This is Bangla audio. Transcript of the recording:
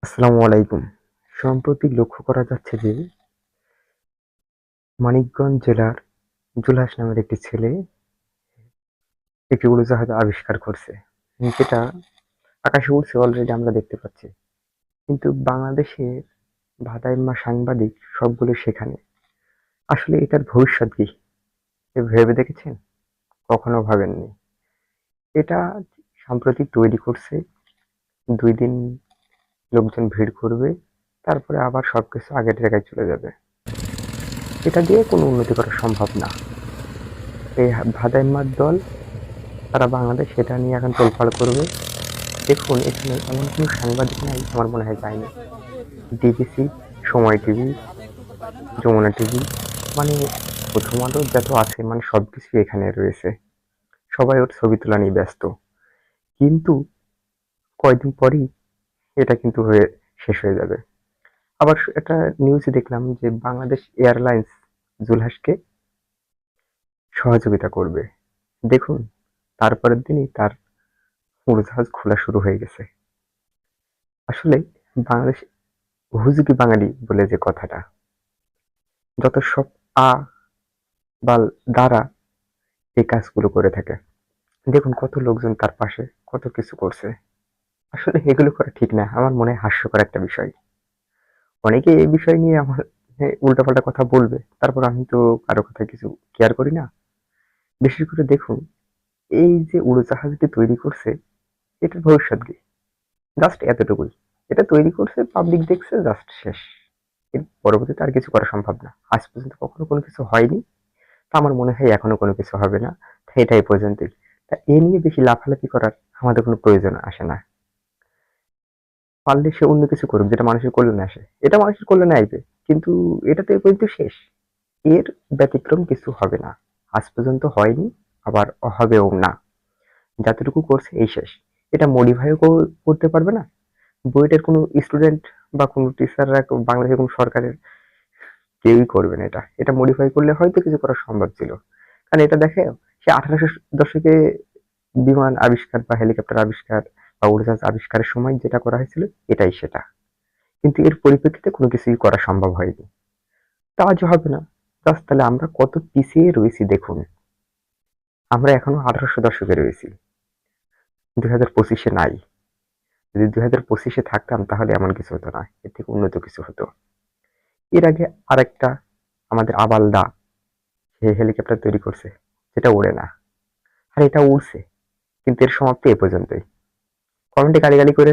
আসসালামু আলাইকুম। সম্প্রতি লক্ষ্য করা যাচ্ছে যে মানিকগঞ্জ জেলার জুলাস নামের একটি ছেলে একটি উড়োজাহাজ আবিষ্কার করছে। যেটা আকাশে উড়ছে অলরেডি আমরা দেখতে পাচ্ছি। কিন্তু বাংলাদেশের ভাদাইম্মা সাংবাদিক সবগুলো সেখানে। আসলে এটার ভবিষ্যৎ কি? ভেবে দেখেছেন? কখনো ভাবেননি। এটা সাম্প্রতিক তৈরি করছে, ২ দিন লোকজন ভিড় করবে, তারপরে আবার সবকিছু আগের জায়গায় চলে যাবে। এটা দিয়ে কোনো উন্নতি করা সম্ভব না। এই ভাদাইম্মার দল সারা বাংলাদেশ সেটা নিয়ে এখন তোলপাড় করবে। দেখুন এখানে এমন কোনো সাংবাদিক নাই আমার মনে হয় যায়নি। ডিবিসি, সময় টিভি, যমুনা টিভি, মানে প্রথম আলো যত আছে মানে সবকিছু এখানে রয়েছে। সবাই ওর ছবি তোলা নিয়ে ব্যস্ত। কিন্তু কয়দিন পরেই এটা কিন্তু শেষ হয়ে যাবে। আবার একটা নিউজে দেখলাম যে বাংলাদেশ এয়ারলাইন্স জুলহাসকে সহযোগিতা করবে। দেখুন তারপরের দিনই তার উড়োজাহাজ খোলা শুরু হয়ে গেছে। আসলে বাংলাদেশ হুজুগে বাঙালি বলে যে কথাটা, যত সব আ বা দ্বারা এই কাজগুলো করে থাকে। দেখুন কত লোকজন তার পাশে কত কিছু করছে। আসলে এগুলো করা ঠিক না, আমার মনে হয় হাস্যকর একটা বিষয়। অনেকে এই বিষয় নিয়ে আমার উল্টাপাল্টা কথা বলবে, তারপর আমি তো কারো কথা কিছু কেয়ার করি না। বিশেষ করে দেখুন এই যে উড়োজাহাজটি তৈরি করছে এটার ভবিষ্যৎ কি? জাস্ট এতটুকুই, এটা তৈরি করছে, পাবলিক দেখছে, জাস্ট শেষ। এর পরবর্তীতে আর কিছু করা সম্ভব না। আজ পর্যন্ত কখনো কোনো কিছু হয়নি, তা আমার মনে হয় এখনো কোনো কিছু হবে না। তা এটা এই পর্যন্তই। তা এ নিয়ে বেশি লাফালাফি করার আমাদের কোনো প্রয়োজন আসে না। পারলে সে অন্য কিছু করুক যেটা মানুষের কল্যাণে আসে। এটা মানুষের কল্যাণে আসবে, কিন্তু এটা তো এ পর্যন্ত শেষ। এর ব্যতিক্রম কিছু হবে না। আজ পর্যন্ত হয়নি, আবার হবেও না। যতটুকু করছে এই শেষ। এটা মডিফাইও করতে পারবে না। বুয়েটের কোনো স্টুডেন্ট বা কোনো টিচাররা, বাংলাদেশের কোনো সরকারের কেউই করবে না এটা। এটা মডিফাই করলে হয়তো কিছু করা সম্ভব ছিল। কারণ এটা দেখে সে 1800 দশকে বিমান আবিষ্কার বা হেলিকপ্টার আবিষ্কার বা উড়োজাহাজ আবিষ্কারের সময় যেটা করা হয়েছিল এটাই সেটা। কিন্তু এর পরিপ্রেক্ষিতে কোনো কিছুই করা সম্ভব হয়নি। তা আজ হবে না। জাস্ট তাহলে আমরা কত পিছিয়ে রয়েছি দেখুন। আমরা এখনো 1800 দশকে রয়েছি, 2025-এ নাই। যদি 2025-এ থাকতাম তাহলে এমন কিছু হতো না, এর থেকে উন্নত কিছু হতো। এর আগে আরেকটা আমাদের আবালদা সে হেলিকপ্টার তৈরি করছে, যেটা ওড়ে না। আর এটা উড়ছে, কিন্তু এর সমাপ্তি এ পর্যন্তই। কমেন্টে গালিগালি করেন।